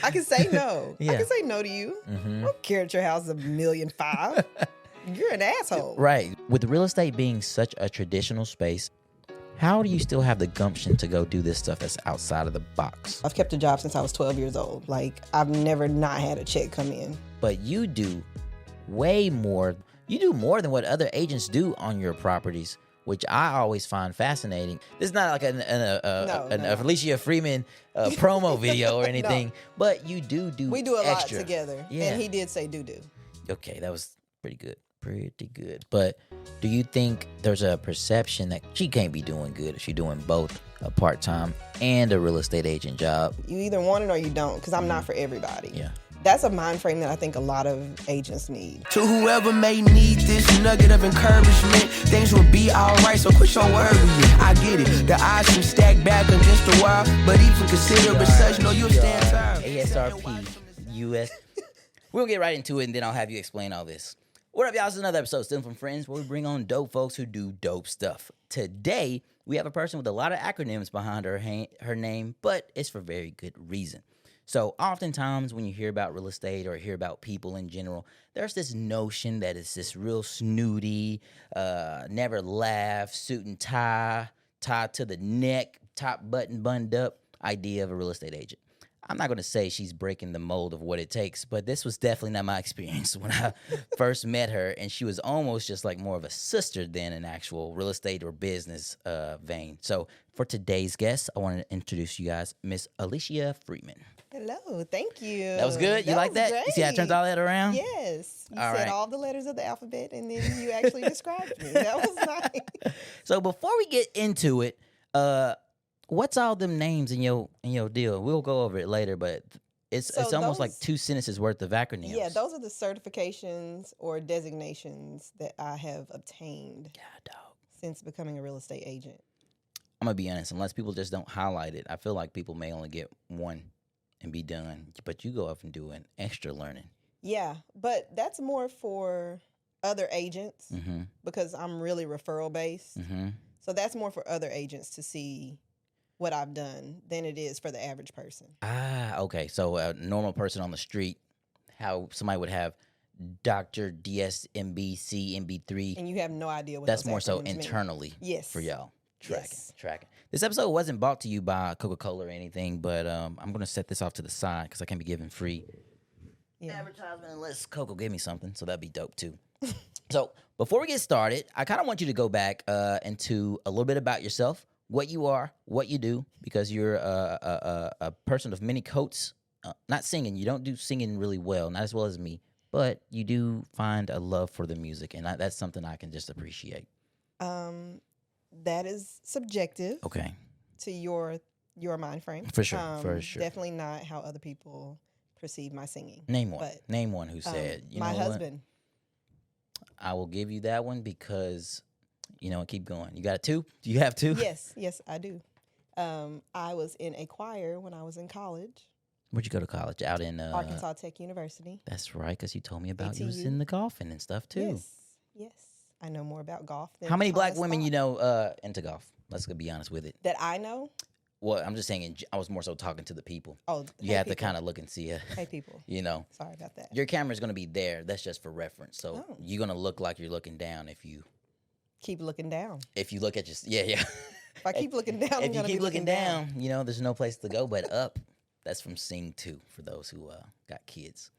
I can say no. Yeah. I can say no to you. I don't care that your house is $1.5 million. You're an asshole. Right. With real estate being such a traditional space, how do you still have the gumption to go do this stuff that's outside of the box? I've kept a job since I was 12 years old. Like, I've never not had a check come in. But you do way more. You do more than what other agents do on your properties, which I always find fascinating. This is not like an Alishia Freeman promo video or anything, but you do We do a extra. lot together. Yeah. And he did say do. Okay, that was pretty good. Pretty good. But do you think there's a perception that she can't be doing good if she's doing both a part-time and a real estate agent job? You either want it or you don't, because I'm not for everybody. Yeah. That's a mind frame that I think a lot of agents need. To whoever may need this nugget of encouragement, things will be alright, so quit your worry. I get it, the odds seem stacked back against the wall, but even consider it such, no, you'll stand firm. ASRP, US. We'll get right into it, and then I'll have you explain all this. What up, y'all? This is another episode, Stealing from Friends, where we bring on dope folks who do dope stuff. Today, we have a person with a lot of acronyms behind her name, but it's for very good reason. So oftentimes when you hear about real estate or hear about people in general, there's this notion that it's this real snooty, never laugh, suit and tie, tied to the neck, top button buttoned up idea of a real estate agent. I'm not going to say she's breaking the mold of what it takes, but this was definitely not my experience when I first met her, and she was almost just like more of a sister than an actual real estate or business vein. So for today's guest, I want to introduce you guys, Miss Alishia Freeman. Hello, thank you. That was good? You like that? Great. You see how I turned all that around? Yes. You All said right. all the letters of the alphabet, and then you actually described me. That was nice. So before we get into it, what's all them names in your deal? We'll go over it later, but it's almost like 2 sentences worth of acronyms. Yeah, those are the certifications or designations that I have obtained since becoming a real estate agent. I'm going to be honest, unless people just don't highlight it, I feel like people may only get one and be done, but you go off and do an extra learning. Yeah, but that's more for other agents because I'm really referral based. So that's more for other agents to see what I've done than it is for the average person. Ah, okay. So a normal person on the street, how somebody would have Dr. DSMB, CMB3. And you have no idea what that's those more so acronyms mean. Internally for y'all. Yes. Tracking. This episode wasn't brought to you by Coca-Cola or anything, but I'm going to set this off to the side because I can't be giving free advertisement unless Coco gave me something, so that'd be dope too. So before we get started, I kind of want you to go back into a little bit about yourself, what you are, what you do, because you're a person of many coats. Not singing. You don't do singing really well, not as well as me, but you do find a love for the music, and that's something I can just appreciate. That is subjective. Okay. To your mind frame. For sure. For sure. Definitely not how other people perceive my singing. Name one. But, Name one who said, you my know husband. What? I will give you that one because, keep going. You got 2? Do you have 2? Yes, I do. I was in a choir when I was in college. Where'd you go to college? Out in Arkansas Tech University. That's right, because you told me about you was ATU. in the golfing and stuff too. Yes. I know more about golf than How many black Thomas women thought. you know into golf? Let's be honest with it. That I know? Well, I'm just saying, I was more so talking to the people. Oh, you have to kind of look and see. Hey, people. Sorry about that. Your camera's going to be there. That's just for reference. So you're going to look like you're looking down if you keep looking down. If you look at If I keep looking down, I'm if you gonna keep be looking down, there's no place to go but up. That's from Sing 2 for those who got kids.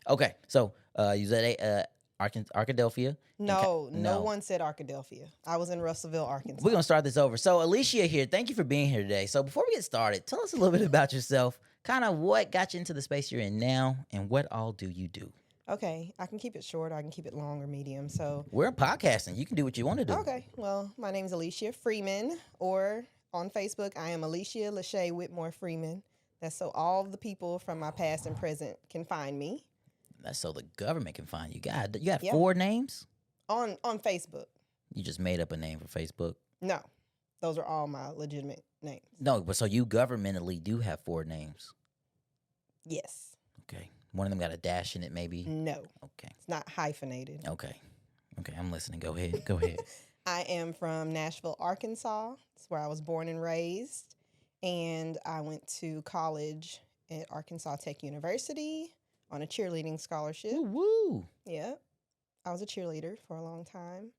Okay, so you was at Arkadelphia. No one said Arkadelphia. I was in Russellville, Arkansas. We're going to start this over. So Alishia here, thank you for being here today. So before we get started, tell us a little bit about yourself, kind of what got you into the space you're in now, and what all do you do? Okay, I can keep it short, or I can keep it long or medium. So we're podcasting. You can do what you want to do. Okay, well, my name is Alishia Freeman, or on Facebook, I am Alishia Lachey Whitmore Freeman. That's so all the people from my past and present can find me. That's so the government can find you. God, you got 4 names? On Facebook. You just made up a name for Facebook? No, those are all my legitimate names. No, but so you governmentally do have 4 names? Yes. Okay. One of them got a dash in it, maybe? No. Okay. It's not hyphenated. Okay, I'm listening. Go ahead. I am from Nashville, Arkansas. It's where I was born and raised. And I went to college at Arkansas Tech University on a cheerleading scholarship. Woo woo. Yeah. I was a cheerleader for a long time.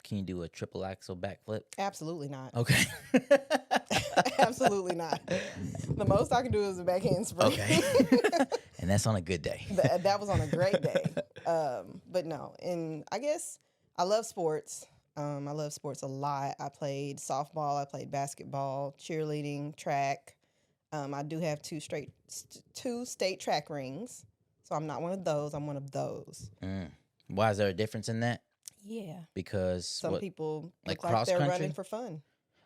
Can you do a triple axel backflip? Absolutely not. Okay. Absolutely not. The most I can do is a back handspring. Okay. And that's on a good day. That was on a great day. But no, and I guess I love sports. I love sports a lot. I played softball, I played basketball, cheerleading, track. I do have two state track rings. So I'm not one of those. I'm one of those. Why is there a difference in that? Yeah. Because some people like look like they're cross-country? running for fun.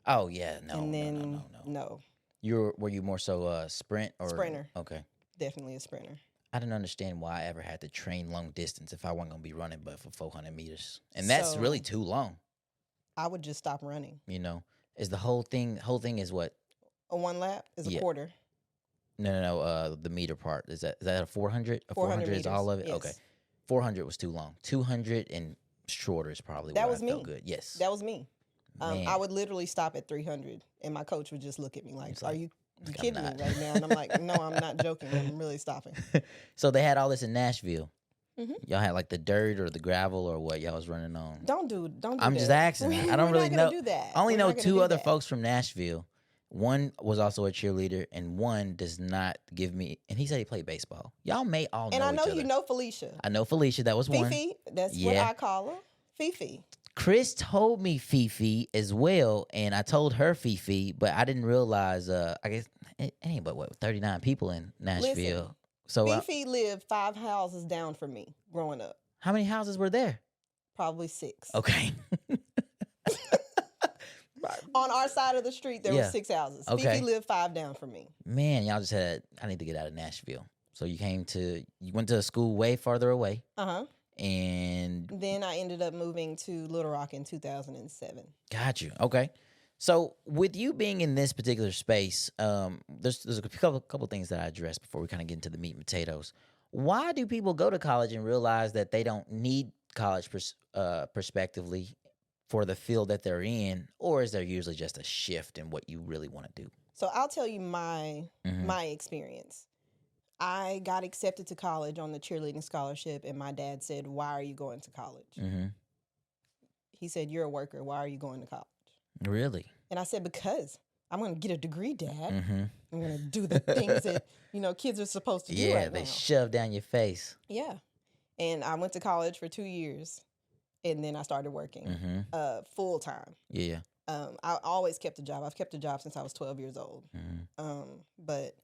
Oh yeah, no, And then no. Were you more so sprint or sprinter? Okay. Definitely a sprinter. I didn't understand why I ever had to train long distance if I wasn't gonna be running but for 400 meters, and that's So- really too long. I would just stop running. You know, is the whole thing is what? A one lap is a Yeah. quarter. No. The meter part is that a 400? A 400 is all of it. meters, Okay, yes. 400 was too long. 200 and shorter is probably That where was I felt me. good. Yes, That was me. Man. I would literally stop at 300, and my coach would just look at me like, It's "Are like, you I'm kidding me not." right now?" And I'm like, "No, I'm not joking. I'm really stopping." So they had all this in Nashville. Mhm. Y'all had like the dirt or the gravel or what y'all was running on. Don't do I'm that. just asking. I don't We're really not gonna know. Do that. I only We're know not gonna two do other that. folks from Nashville. One was also a cheerleader, and one does not give me. And he said he played baseball. Y'all may all know And I each know other. you know Felicia. I know Felicia. That was one. Fifi, that's what Yeah. I call her. Fifi. Chris told me Fifi as well, and I told her Fifi, but I didn't realize. I guess it ain't but what 39 people in Nashville. Listen, So Fifi lived 5 houses down from me growing up. how many houses were there? Probably 6. Okay. On our side of the street, there Yeah. were 6 houses. Okay. Fifi lived 5 down from me. Man, y'all just had. I need to get out of Nashville. So you went to a school way farther away, and Then I ended up moving to Little Rock in 2007. got you. Okay. So with you being in this particular space, there's a couple things that I addressed before we kind of get into the meat and potatoes. Why do people go to college and realize that they don't need college prospectively for the field that they're in, or is there usually just a shift in what you really want to do? So I'll tell you my Mhm. my experience. I got accepted to college on the cheerleading scholarship, and my dad said, "Why are you going to college?" Mm-hmm. He said, "You're a worker. Why are you going to college?" Really? And I said, "Because I'm going to get a degree, Dad. Mm-hmm. I'm going to do the things that kids are supposed to do Yeah, right they now." shove down your face. Yeah, and I went to college for 2 years, and then I started working Mm-hmm. full time. Yeah. I always kept a job. I've kept a job since I was 12 years old. Mm-hmm. But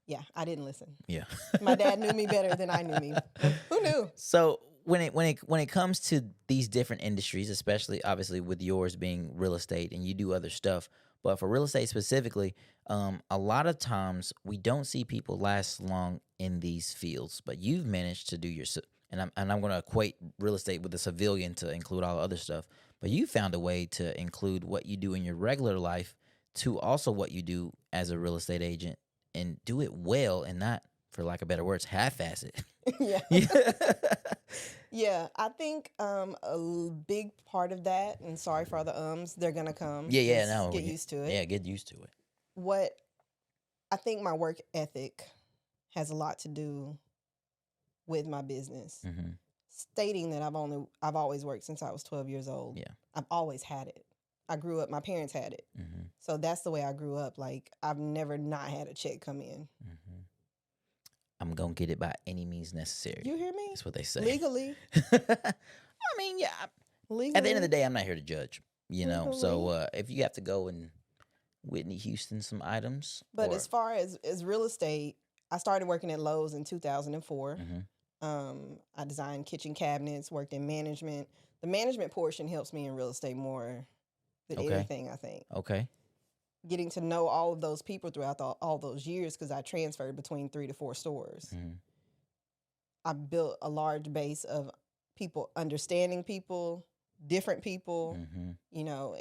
yeah, I didn't listen. Yeah. My dad knew me better than I knew me. Who knew? So when it comes to these different industries, especially obviously with yours being real estate and you do other stuff, but for real estate specifically, a lot of times we don't see people last long in these fields. But you've managed to do and I'm going to equate real estate with the civilian to include all the other stuff. But you found a way to include what you do in your regular life to also what you do as a real estate agent, and do it well and not, for lack of better words, half-ass it. Yeah. Yeah. Yeah, I think big part of that, and sorry for all the they're going to come. Yeah, Just no. Get used to it. Yeah, get used to it. What I think my work ethic has a lot to do with my business. Mm-hmm. Stating that I've always worked since I was 12 years old. Yeah. I've always had it. I grew up, my parents had it. Mm-hmm. So that's the way I grew up. Like, I've never not had a check come in. Mm-hmm. I'm going to get it by any means necessary. You hear me? That's what they say. Legally. I mean, yeah. Legally. At the end of the day, I'm not here to judge, So Legally. if you have to go and Whitney Houston some items. But as far as real estate, I started working at Lowe's in 2004. Mm-hmm. I designed kitchen cabinets, worked in management. The management portion helps me in real estate more than Okay. anything, I think. Okay. Getting to know all of those people throughout all those years, because I transferred between 3 to 4 stores. Mm-hmm. I built a large base of people, understanding people, different people, Mm-hmm.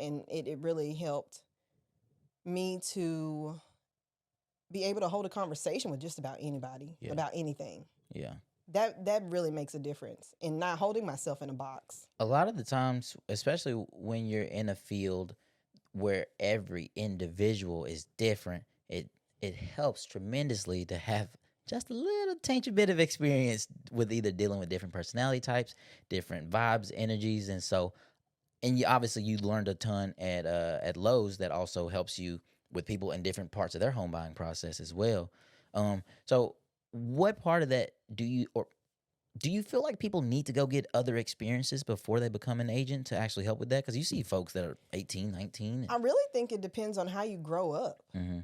And it really helped me to be able to hold a conversation with just about anybody, Yeah. about anything. Yeah. That really makes a difference in not holding myself in a box. A lot of the times, especially when you're in a field where every individual is different, it helps tremendously to have just a little tiny bit of experience with either dealing with different personality types, different vibes, energies, and so. And obviously you learned a ton at Lowe's that also helps you with people in different parts of their home buying process as well. So what part of that do you feel like people need to go get other experiences before they become an agent to actually help with that? Because you see folks that are 18, 19. I really think it depends on how you grow up. Mm-hmm.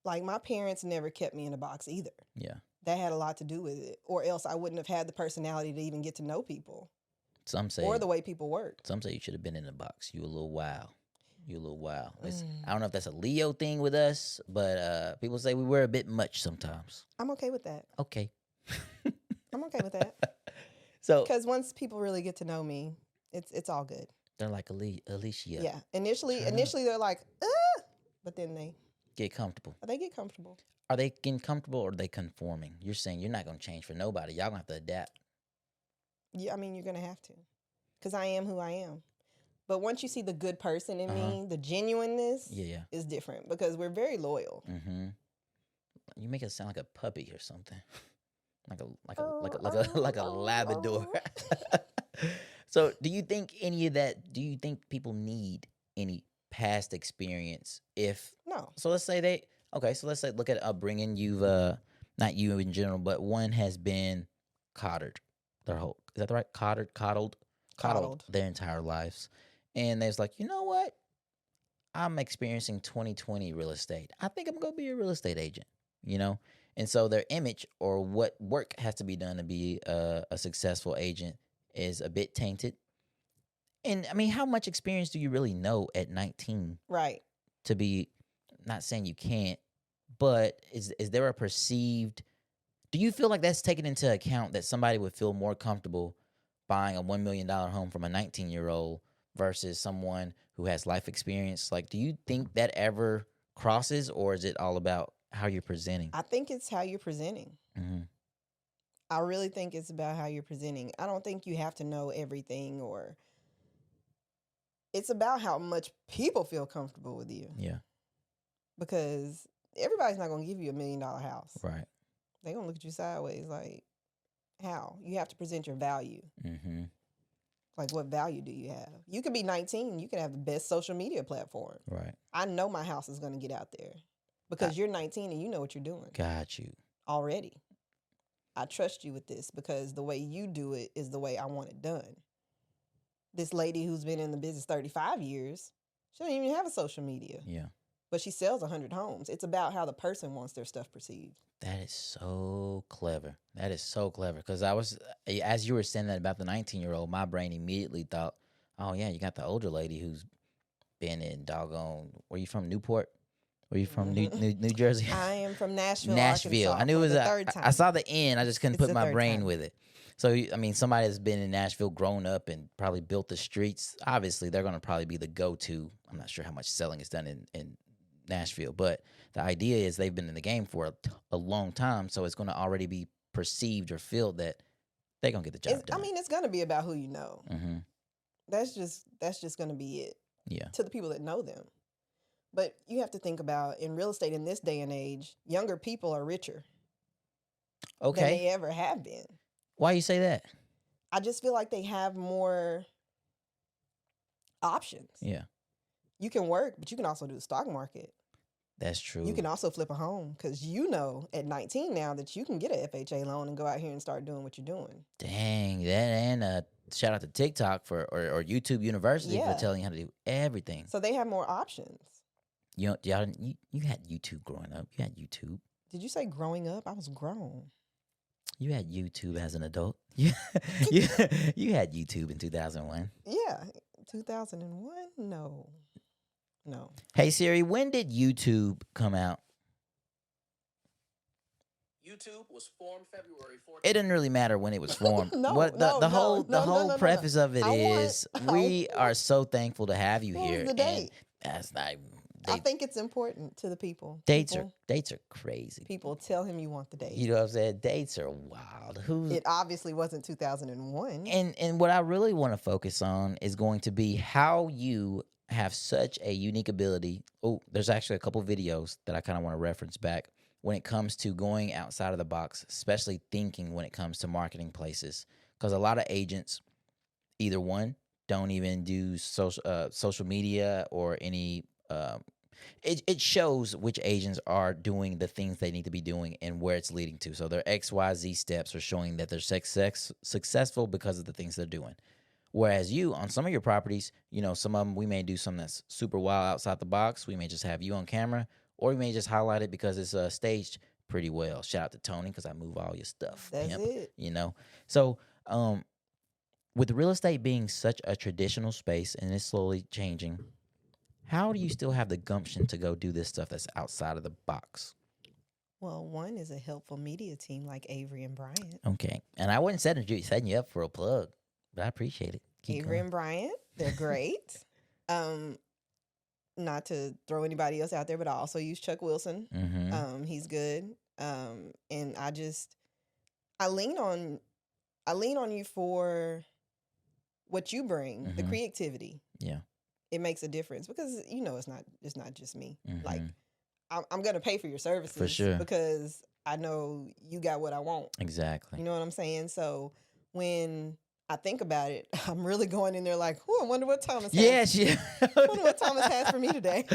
Like, my parents never kept me in a box either. Yeah. That had a lot to do with it. Or else I wouldn't have had the personality to even get to know people. Some say, or the way people work. Some say you should have been in a box. You a little wild. You a little wild. I don't know if that's a Leo thing with us, but people say we wear a bit much sometimes. I'm okay with that. Okay. I'm okay with that. So, because once people really get to know me, it's all good. They're like Alishia. Yeah. Initially they're like, but then they get comfortable. They get comfortable. Are they getting comfortable or are they conforming? You're saying you're not going to change for nobody. Y'all going to have to adapt. Yeah, I mean, you're going to have to. Because I am who I am. But once you see the good person in me, the genuineness is different. Because we're very loyal. Mm-hmm. You make it sound like a puppy or something. like a Labrador. So do you think any of that, do you think people need any past experience No. So let's say let's say look at upbringing. You've not you in general, but one has been coddled their whole, is that right? Coddled their entire lives. And there's like, you know what? I'm experiencing 2020 real estate. I think I'm going to be a real estate agent, you know? And so their image or what work has to be done to be a successful agent is a bit tainted. And I mean, how much experience do you really know at 19? Right. To be, not saying you can't, but is there a perceived, do you feel like that's taken into account that somebody would feel more comfortable buying a $1 million home from a 19-year-old versus someone who has life experience? Like, do you think that ever crosses, or is it all about how you're presenting? I think it's how you're presenting. Mm-hmm. I really think it's about how you're presenting. I don't think you have to know everything, or it's about how much people feel comfortable with you. Yeah. Because everybody's not going to give you $1 million house. Right. They're going to look at you sideways like, how? You have to present your value. Mm-hmm. Like, what value do you have? You could be 19. You could have the best social media platform. Right. I know my house is going to get out there because you're 19 and you know what you're doing. Got you. Already. I trust you with this because the way you do it is the way I want it done. This lady who's been in the business 35 years, she don't even have a social media. Yeah. But she sells 100 homes. It's about how the person wants their stuff perceived. That is so clever. That is so clever. Because as you were saying that about the 19-year-old, my brain immediately thought, oh, yeah, you got the older lady who's been in doggone, were you from Newport? Were you from New Jersey? I am from Nashville, Arkansas. I knew it was the third time. I saw the N. I just couldn't put my brain time. with it. So, I mean, somebody that's been in Nashville, grown up, and probably built the streets, obviously they're going to probably be the go-to. I'm not sure how much selling is done in Nashville, but the idea is they've been in the game for a long time, so it's going to already be perceived or feel that they're going to get the job done. I mean, it's going to be about who you know. Mm-hmm. That's just going to be it. Yeah. To the people that know them. But you have to think about, in real estate in this day and age, younger people are richer than they ever have been. Why you say that? I just feel like they have more options. Yeah. You can work, but you can also do the stock market. That's true. You can also flip a home because you know at 19 now that you can get an FHA loan and go out here and start doing what you're doing. Dang, that, and shout out to TikTok or YouTube University for telling you how to do everything. So they have more options. You had YouTube growing up. You had YouTube. Did you say growing up? I was grown. You had YouTube as an adult. You had YouTube in 2001. Yeah, 2001? No. Hey Siri, when did YouTube come out? YouTube was formed February 14th. It doesn't really matter when it was formed. The whole preface of it is we are so thankful to have you here. The date? That's not. I think it's important to the people. Dates are crazy. People tell him you want the date. You know what I'm saying? Dates are wild. It obviously wasn't 2001. And what I really want to focus on is going to be how you have such a unique ability. Oh, there's actually a couple videos that I kind of want to reference back when it comes to going outside of the box, especially thinking when it comes to marketing places. Because a lot of agents, either one, don't even do social media or any. It shows which agents are doing the things they need to be doing and where it's leading to. So their XYZ steps are showing that they're successful because of the things they're doing. Whereas you, on some of your properties, some of them we may do something that's super wild outside the box. We may just have you on camera, or we may just highlight it because it's staged pretty well. Shout out to Tony because I move all your stuff. That's it. So with real estate being such a traditional space and it's slowly changing, how do you still have the gumption to go do this stuff that's outside of the box? Well, one is a helpful media team like Avery and Bryant. Okay. And I wasn't setting you up for a plug, but I appreciate it. Avery and Bryant, they're great. Not to throw anybody else out there, but I also use Chuck Wilson. Mm-hmm. He's good. And I lean on you for what you bring, the creativity. Yeah. It makes a difference because it's not just me. Mm-hmm. Like I'm gonna pay for your services For sure, because I know you got what I want. Exactly. You know what I'm saying? So when I think about it, I'm really going in there like, I wonder what Thomas has. Yeah. I wonder what Thomas has for me today.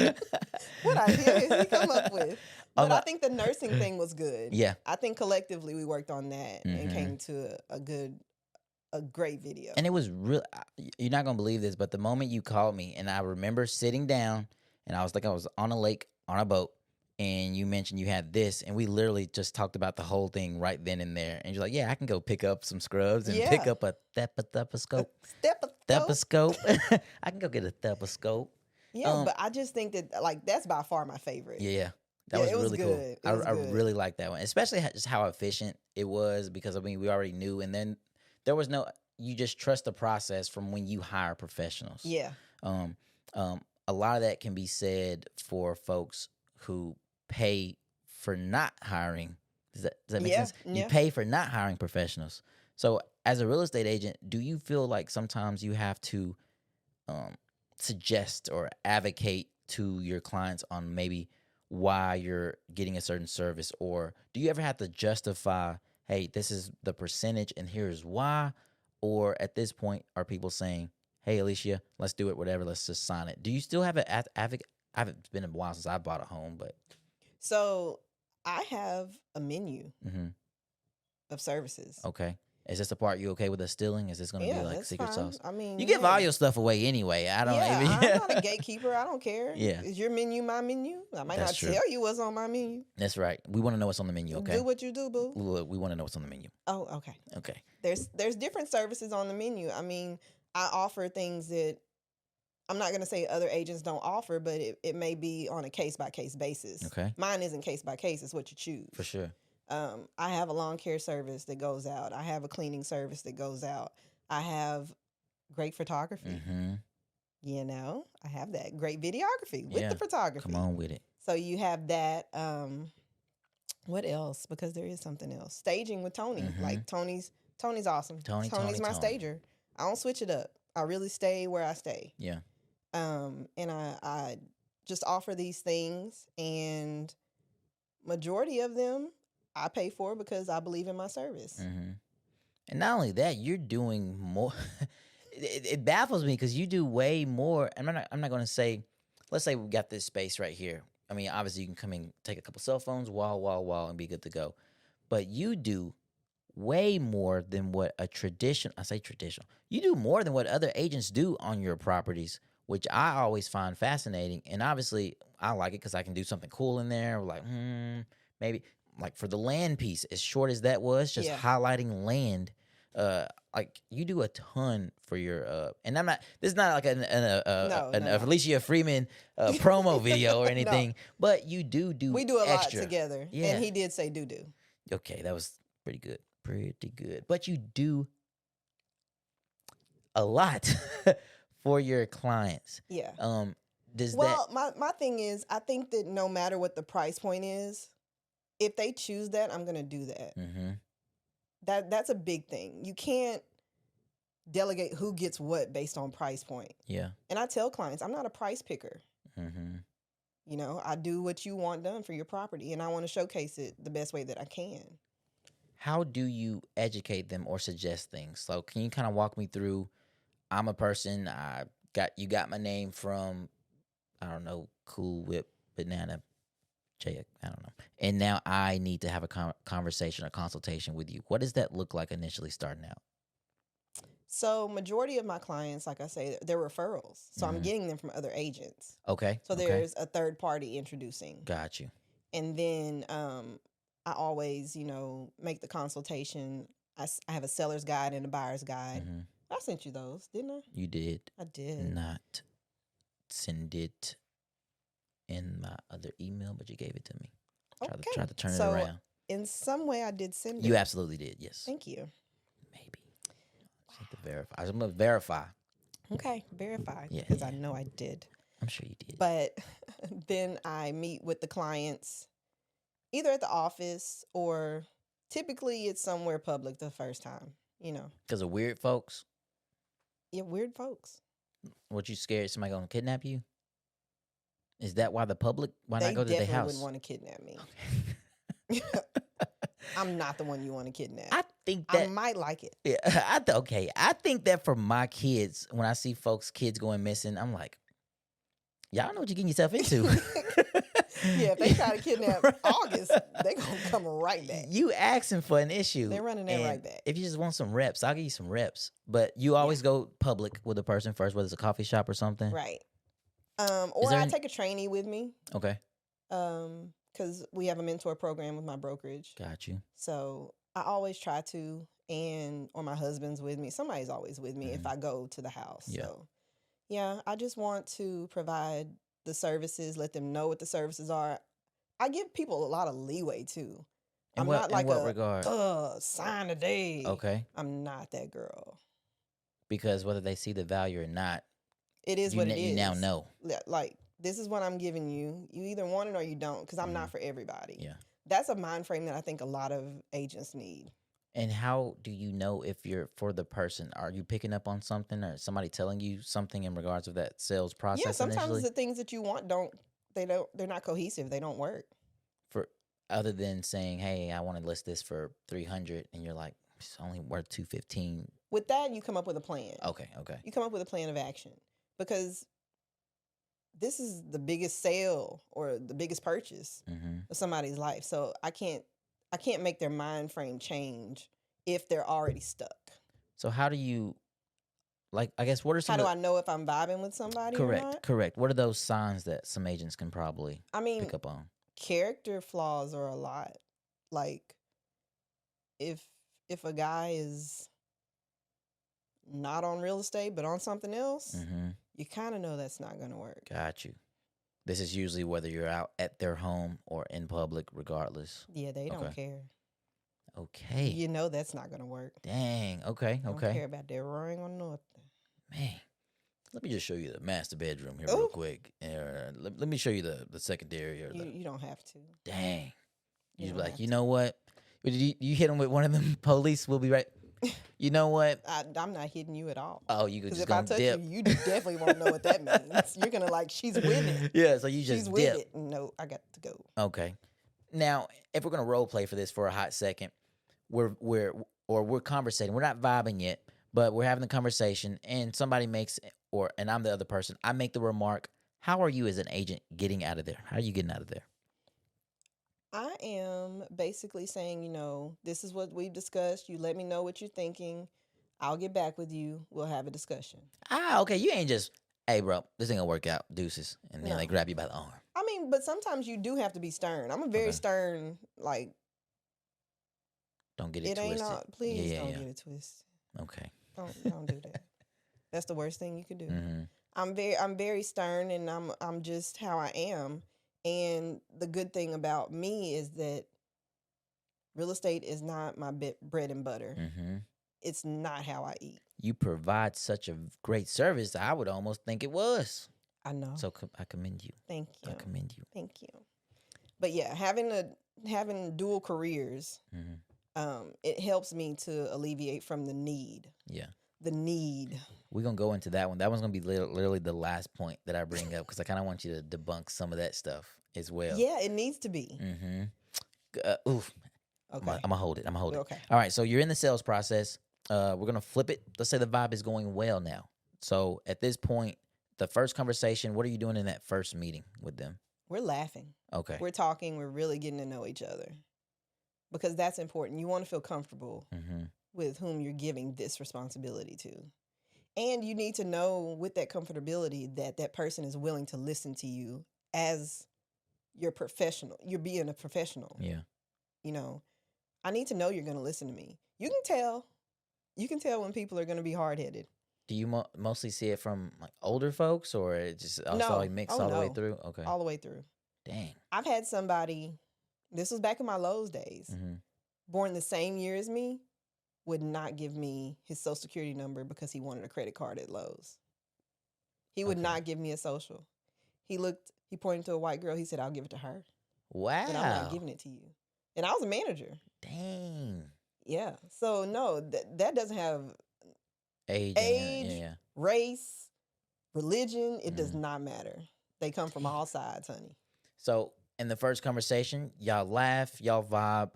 What idea did he come up with? But I think the nursing thing was good. Yeah. I think collectively we worked on that and came to a great video. And it was real. You're not going to believe this, but the moment you called me, and I remember sitting down, and I was on a lake on a boat, and you mentioned you had this, and we literally just talked about the whole thing right then and there. And you're like, yeah, I can go pick up some scrubs and pick up a stethoscope. Stethoscope. I can go get a stethoscope. Yeah, but I just think that that's by far my favorite. Yeah. That was really good. Cool. I really liked that one, especially just how efficient it was because, we already knew. And then there was you just trust the process from when you hire professionals. Yeah. A lot of that can be said for folks who pay for not hiring. Does that make sense? Yeah. You pay for not hiring professionals. So as a real estate agent, do you feel like sometimes you have to suggest or advocate to your clients on maybe why you're getting a certain service? Or do you ever have to justify, hey, this is the percentage and here's why? Or at this point, are people saying, hey, Alishia, let's do it, whatever, let's just sign it? Do you still have an advocate? It's been a while since I bought a home, but. So I have a menu of services. Okay. Is this the part you okay with us stealing? Is this going to be like secret fine. sauce? I mean, you give all your stuff away anyway. I don't even. I'm not a gatekeeper. I don't care. Yeah. Is your menu my menu? I might That's not true. tell you what's on my menu. That's right. We want to know what's on the menu, okay? Do what you do, boo. Look, we want to know what's on the menu. Oh, okay. Okay. There's different services on the menu. I mean, I offer things that I'm not going to say other agents don't offer, but it may be on a case-by-case basis. Okay. Mine isn't case-by-case. It's what you choose. For sure. I have a lawn care service that goes out. I have a cleaning service that goes out. I have great photography. Mm-hmm. I have that. Great videography with the photography. Come on with it. So you have that. What else? Because there is something else. Staging with Tony. Like Tony's awesome. Tony's my stager. I don't switch it up. I really stay where I stay. Yeah. And I just offer these things, and majority of them I pay for because I believe in my service. Mm-hmm. And not only that, you're doing more. It baffles me because you do way more. I'm not going to say, let's say we got this space right here. I mean, obviously you can come in, take a couple cell phones, wall, and be good to go. But you do way more than what you do more than what other agents do on your properties, which I always find fascinating. And obviously I like it because I can do something cool in there. Like, maybe like for the land piece, as short as that was, just highlighting land. Like you do a ton for your and this is not like an Alishia Freeman promo video or anything, but you do we do a extra. lot together. Yeah. And he did say do. Okay, that was pretty good. But you do a lot for your clients. Yeah. My thing is, I think that no matter what the price point is, if they choose that, I'm gonna do that. Mm-hmm. That's a big thing. You can't delegate who gets what based on price point. Yeah. And I tell clients, I'm not a price picker. Mm-hmm. You know, I do what you want done for your property, and I want to showcase it the best way that I can. How do you educate them or suggest things? So can you kind of walk me through, I'm a person, you got my name from, I don't know, Cool Whip, Banana, Jay, I don't know. And now I need to have a conversation or consultation with you. What does that look like initially starting out? So majority of my clients, like I say, they're referrals. So I'm getting them from other agents. Okay. So there's a third party introducing. Got you. And then I always, make the consultation. I have a seller's guide and a buyer's guide. Mm-hmm. I sent you those, didn't I? You did. I did. Not send it in my other email, but you gave it to me. Tried to turn it around. In some way, I did send it. You absolutely did, yes. Thank you. Maybe. I have to verify. I'm going to verify. Okay, verify. Yeah, because I know I did. I'm sure you did. But then I meet with the clients either at the office or typically it's somewhere public the first time, Because of weird folks? Yeah, weird folks. What, you scared somebody going to kidnap you? Is that why not go to their house? They definitely wouldn't want to kidnap me. I'm not the one you want to kidnap. I think that... I might like it. Yeah, I think that for my kids, when I see kids going missing, I'm like, y'all know what you're getting yourself into. Yeah, if they try to kidnap August, they going to come right back. You asking for an issue. They're running that right back. If you just want some reps, I'll give you some reps. But you always go public with a person first, whether it's a coffee shop or something. Right. Or I take a trainee with me. Okay. Because we have a mentor program with my brokerage. Got you. So I always try to, or my husband's with me. Somebody's always with me if I go to the house. Yeah. So, yeah, I just want to provide the services, let them know what the services are. I give people a lot of leeway, too. I'm not like what regard? Sign a day. Okay. I'm not that girl. Because whether they see the value or not, it is what it is. You now know. Like, this is what I'm giving you. You either want it or you don't, because I'm not for everybody. Yeah. That's a mind frame that I think a lot of agents need. And how do you know if you're for the person? Are you picking up on something or somebody telling you something in regards of that sales process? Yeah, sometimes initially? the things that you want they're not cohesive. They don't work. For other than saying, hey, I want to list this for $300 and you're like, it's only worth $215. With that, you come up with a plan. Okay. You come up with a plan of action because this is the biggest sale or the biggest purchase of somebody's life. So I can't make their mind frame change if they're already stuck. So how do you, I guess, what are some... How do I know if I'm vibing with somebody or not? Correct. What are those signs that some agents can probably pick up on? Character flaws are a lot. Like, if a guy is not on real estate but on something else, you kind of know that's not going to work. Got you. This is usually whether you're out at their home or in public, regardless. Yeah, they don't care. Okay. You know that's not going to work. Dang. Okay. Don't care about their roaring or nothing. Man, let me just show you the master bedroom here real quick. Let me show you the secondary. You don't have to. Dang. You're like, you know what? You hit them with one of them police, we'll be right. You know what? I'm not hitting you at all. Oh, you could just go dip. If I touch you definitely won't know what that means. You're going to she's with it. Yeah, so you just she's dip. with it. No, I got to go. Okay. Now, if we're going to role play for this for a hot second, we're conversating. We're not vibing yet, but we're having the conversation and somebody and I'm the other person. I make the remark, how are you as an agent getting out of there? How are you getting out of there? I am basically saying, this is what we've discussed. You let me know what you're thinking. I'll get back with you. We'll have a discussion. Okay. You ain't just, hey, bro, this ain't gonna work out. Deuces. And then they grab you by the arm. I mean, but sometimes you do have to be stern. I'm a very stern, don't get it twisted. Please don't get it twisted. Okay. Don't do that. That's the worst thing you could do. I'm very stern, and I'm just how I am. And the good thing about me is that real estate is not my bread and butter. It's not how I eat. You provide such a great service, I would almost think it was. I know. So I commend you. Thank you. I commend you. Thank you. But yeah, having dual careers, it helps me to alleviate from the need. Yeah. the need. We're going to go into that one. That one's going to be literally the last point that I bring up because I kind of want you to debunk some of that stuff as well. Yeah, it needs to be. Oof. Okay. I'm going to hold it. Okay. All right, so you're in the sales process. We're going to flip it. Let's say the vibe is going well now. So at this point, the first conversation, what are you doing in that first meeting with them? We're laughing. Okay. We're talking. We're really getting to know each other because that's important. You want to feel comfortable with whom you're giving this responsibility to. And you need to know with that comfortability that that person is willing to listen to you as your professional. You're being a professional. Yeah. You know, I need to know you're going to listen to me. You can tell. You can tell when people are going to be hard-headed. Do you mostly see it from like older folks, or it just also mixed all the way through? Okay, all the way through. Dang. I've had somebody. This was back in my Lowe's days. Born the same year as me, would not give me his social security number because he wanted a credit card at Lowe's. He would not give me a social. He pointed to a white girl. He said, "I'll give it to her." Wow. And I'm not giving it to you. And I was a manager. Dang. Yeah. So no, that doesn't have age, race, religion. It does not matter. They come from all sides, honey. So in the first conversation, y'all laugh, y'all vibe.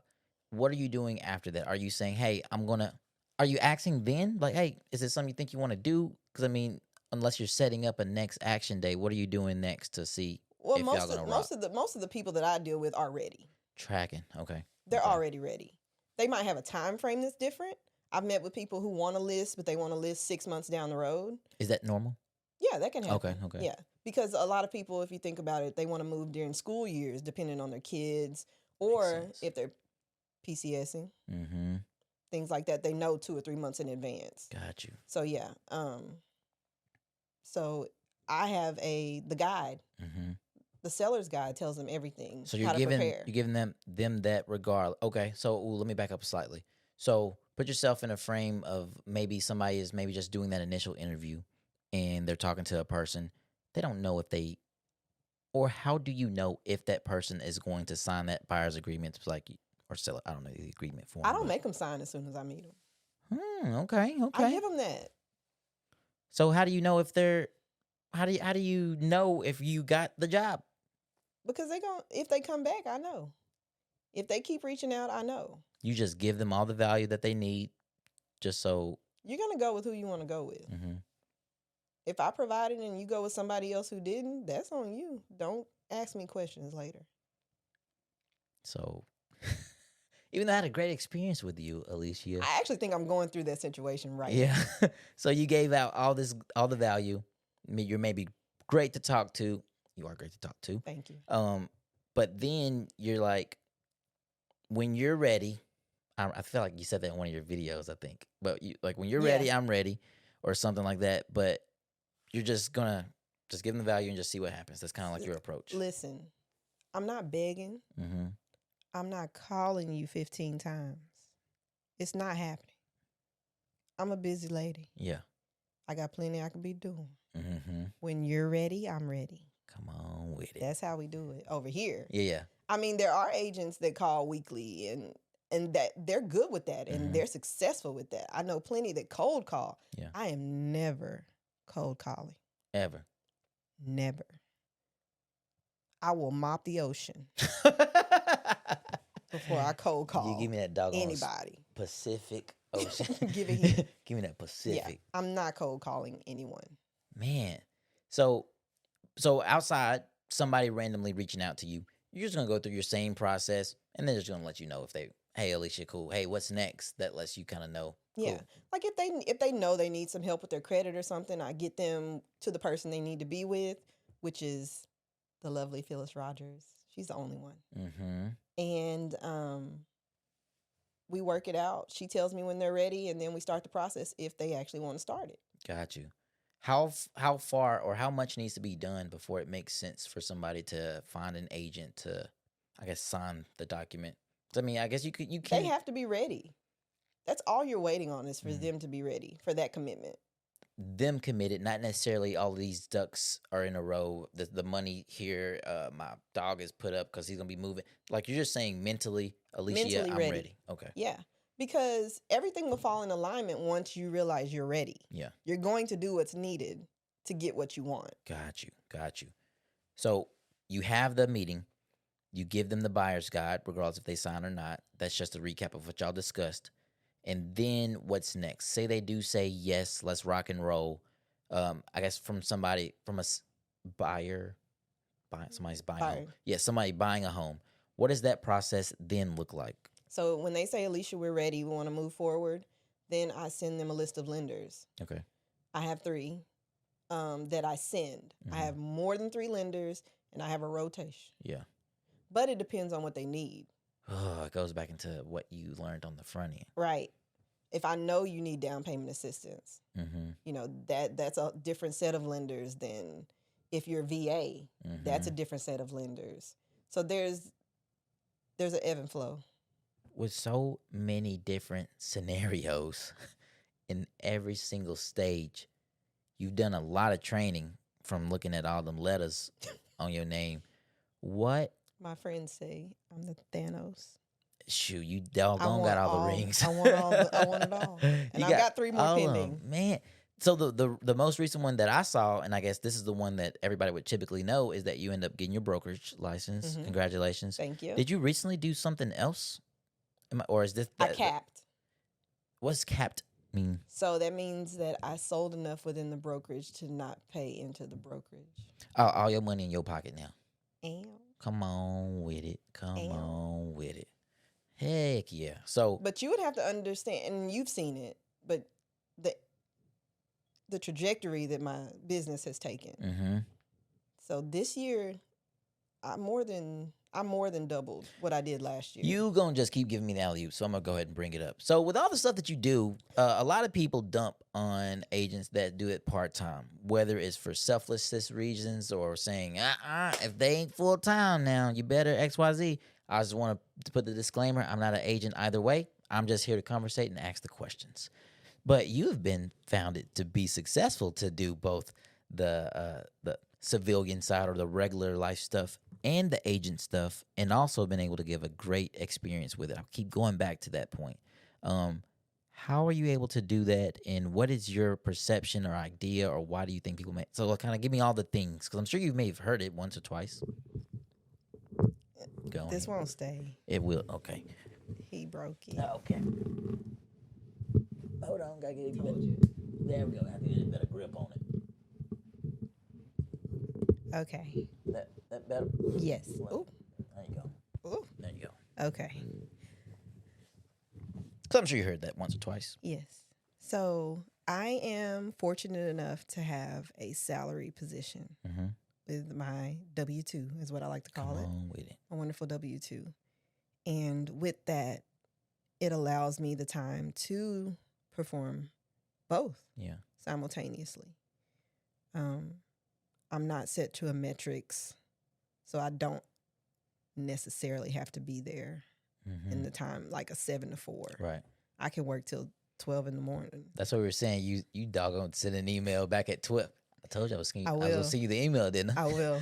What are you doing after that? Are you saying, hey, are you asking then? Like, hey, is it something you think you want to do? Because, I mean, unless you're setting up a next action day, what are you doing next to see if y'all going to rock? Most of the people that I deal with are ready. Tracking, okay. They're already ready. They might have a time frame that's different. I've met with people who want to list, but they want to list 6 months down the road. Is that normal? Yeah, that can happen. Okay. Yeah, because a lot of people, if you think about it, they want to move during school years, depending on their kids, or if they're PCSing, things like that. They know 2 or 3 months in advance. Got you. So yeah, so I have the guide. The seller's guide tells them everything. So you're how to giving prepare. you're giving them that regard. Okay, so let me back up slightly. So put yourself in a frame of maybe somebody is maybe just doing that initial interview, and they're talking to a person. They don't know or how do you know if that person is going to sign that buyer's agreement, like, or sell it? I don't know the agreement form. I don't make them sign as soon as I meet them. Okay. I give them that. So how do you know if they're? How do you know if you got the job? Because if they come back, I know. If they keep reaching out, I know. You just give them all the value that they need, just so you're gonna go with who you want to go with. If I provided and you go with somebody else who didn't, that's on you. Don't ask me questions later. So, even though I had a great experience with you, Alishia, I actually think I'm going through that situation right now. Yeah. So you gave out all the value. You're maybe great to talk to. You are great to talk to. Thank you. But then you're like, when you're ready, I feel like you said that in one of your videos, I think. But when you're ready, I'm ready, or something like that. But you're just gonna give them the value and just see what happens. That's kind of like your approach. Listen, I'm not begging. I'm not calling you 15 times. It's not happening. I'm a busy lady. Yeah. I got plenty I could be doing. When you're ready, I'm ready. Come on with it. That's how we do it over here. Yeah. I mean, there are agents that call weekly and that they're good with that and they're successful with that. I know plenty that cold call. Yeah. I am never cold calling. Ever. Never. I will mop the ocean before I cold call. You give me that doggone anybody. Pacific Ocean. Give it here. Give me that Pacific. Yeah, I'm not cold calling anyone. Man. So outside, somebody randomly reaching out to you, you're just going to go through your same process, and they're just going to let you know if hey, Alishia, cool. Hey, what's next? That lets you kind of know. Cool. Yeah. Like if they know they need some help with their credit or something, I get them to the person they need to be with, which is the lovely Phyllis Rogers. She's the only one. And we work it out. She tells me when they're ready, and then we start the process if they actually want to start it. Got you. How far or how much needs to be done before it makes sense for somebody to find an agent to, I guess, sign the document? I mean, I guess you can. They have to be ready. That's all you're waiting on is for them to be ready for that commitment. Them committed, not necessarily all of these ducks are in a row. The money here, my dog is put up because he's gonna be moving. Like you're just saying mentally, Alishia, I'm ready. Okay. Yeah, Because everything will fall in alignment once you realize you're ready. Yeah. You're going to do what's needed to get what you want. Got you. So you have the meeting. You give them the buyer's guide, regardless if they sign or not. That's just a recap of what y'all discussed. And then what's next? Say they do say, yes, let's rock and roll. I guess from a buyer, somebody's buying a home. Yeah, somebody buying a home. What does that process then look like? So when they say, Alishia, we're ready, we want to move forward, then I send them a list of lenders. Okay. I have 3 that I send. Mm-hmm. I have more than 3 lenders, and I have a rotation. Yeah. But it depends on what they need. Oh, it goes back into what you learned on the front end. Right. If I know you need down payment assistance, that's a different set of lenders than if you're VA. That's a different set of lenders. So there's an ebb and flow. With so many different scenarios in every single stage, you've done a lot of training from looking at all them letters on your name. What? My friends say I'm the Thanos. Shoot, you doggone got all the rings. I want it all. And I got 3 more pending. Man. So the most recent one that I saw, and I guess this is the one that everybody would typically know, is that you end up getting your brokerage license. Congratulations. Thank you. Did you recently do something else? Or is this... I capped. What's capped mean? So that means that I sold enough within the brokerage to not pay into the brokerage. All your money in your pocket now. And Come on with it. On with it. Heck yeah. So, but you would have to understand, and you've seen it, but the trajectory that my business has taken. So this year, I more than doubled what I did last year. You gonna just keep giving me the alley-oop, so I'm gonna go ahead and bring it up. So with all the stuff that you do, a lot of people dump on agents that do it part-time, whether it's for selfless reasons or saying, if they ain't full-time now, you better XYZ. I just want to put the disclaimer, I'm not an agent either way. I'm just here to conversate and ask the questions. But you've been founded to be successful to do both the civilian side or the regular life stuff and the agent stuff, and also been able to give a great experience with it. I'll keep going back to that point. How are you able to do that, and what is your perception or idea, or why do you think people may? So kind of give me all the things, because I'm sure you may have heard it once or twice. Go This ahead. won't stay. It will. Okay. He broke it. Okay. Hold on, gotta get it better. There we go. I have to get a better grip on it. Okay. That better? Yes. Well, there you go. Ooh. There you go. Okay. So I'm sure you heard that once or twice. Yes. So I am fortunate enough to have a salary position with my W-2 is what I like to call it. On with it. A wonderful W-2. And with that, it allows me the time to perform both simultaneously. I'm not set to a metrics, so I don't necessarily have to be there in the time, like a 7 to 4. Right. I can work till 12 in the morning. That's what we were saying. You doggone send an email back at 12. I told you I was going to send you the email, didn't I? I will.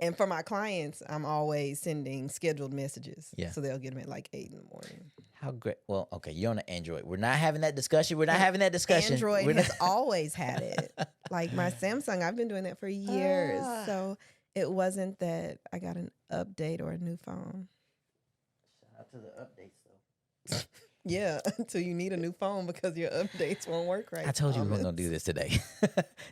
And for my clients, I'm always sending scheduled messages. Yeah. So they'll get them at like 8 in the morning. How great. Well, okay, you're on an Android. We're not having that discussion. Android has always had it. Like my Samsung, I've been doing that for years. So it wasn't that I got an update or a new phone. Shout out to the updates, though. Yeah, until you need a new phone because your updates won't work right. I told you we weren't going to do this today.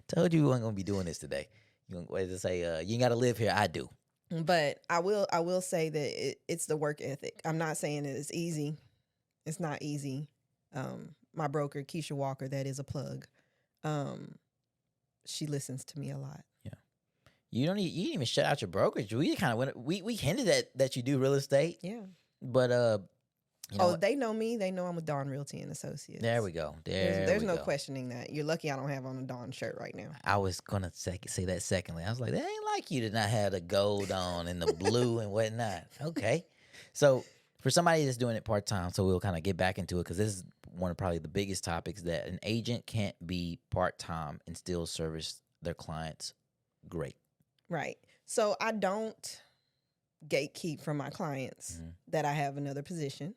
Told you we weren't going to be doing this today. You going to say, you ain't got to live here. I do. But I will say that it's the work ethic. I'm not saying that it's easy. It's not easy. My broker, Keisha Walker, that is a plug. She listens to me a lot. Yeah. You didn't even shut out your brokerage. We kind of went. We hinted that you do real estate. Yeah. But they know me. They know I'm with Dawn Realty and Associates. There we go. There's no questioning that. You're lucky I don't have on a Dawn shirt right now. I was gonna say that secondly. I was like, they ain't like you to not have the gold on and the blue and whatnot. Okay, so for somebody that's doing it part time, so we'll kind of get back into it because this is one of probably the biggest topics that an agent can't be part time and still service their clients great. Right. So I don't gatekeep from my clients that I have another position.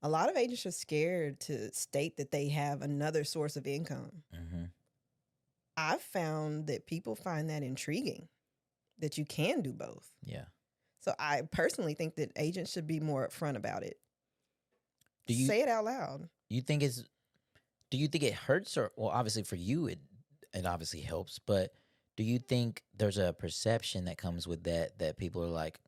A lot of agents are scared to state that they have another source of income. Mm-hmm. I've found that people find that intriguing, that you can do both. Yeah. So I personally think that agents should be more upfront about it. Say it out loud. Do you think it hurts, or well, obviously for you it obviously helps, but do you think there's a perception that comes with that people are like,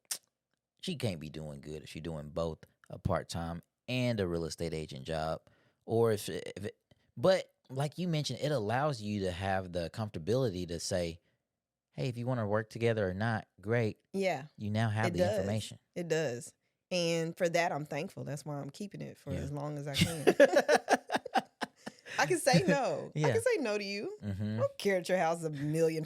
she can't be doing good if she's doing both a part-time and a real estate agent job, or but like you mentioned, it allows you to have the comfortability to say, hey, if you want to work together or not, great. Yeah. You now have the information. It does. And for that, I'm thankful. That's why I'm keeping it for as long as I can. I can say no. Yeah. I can say no to you. Mm-hmm. I don't care at your house $1.5 million.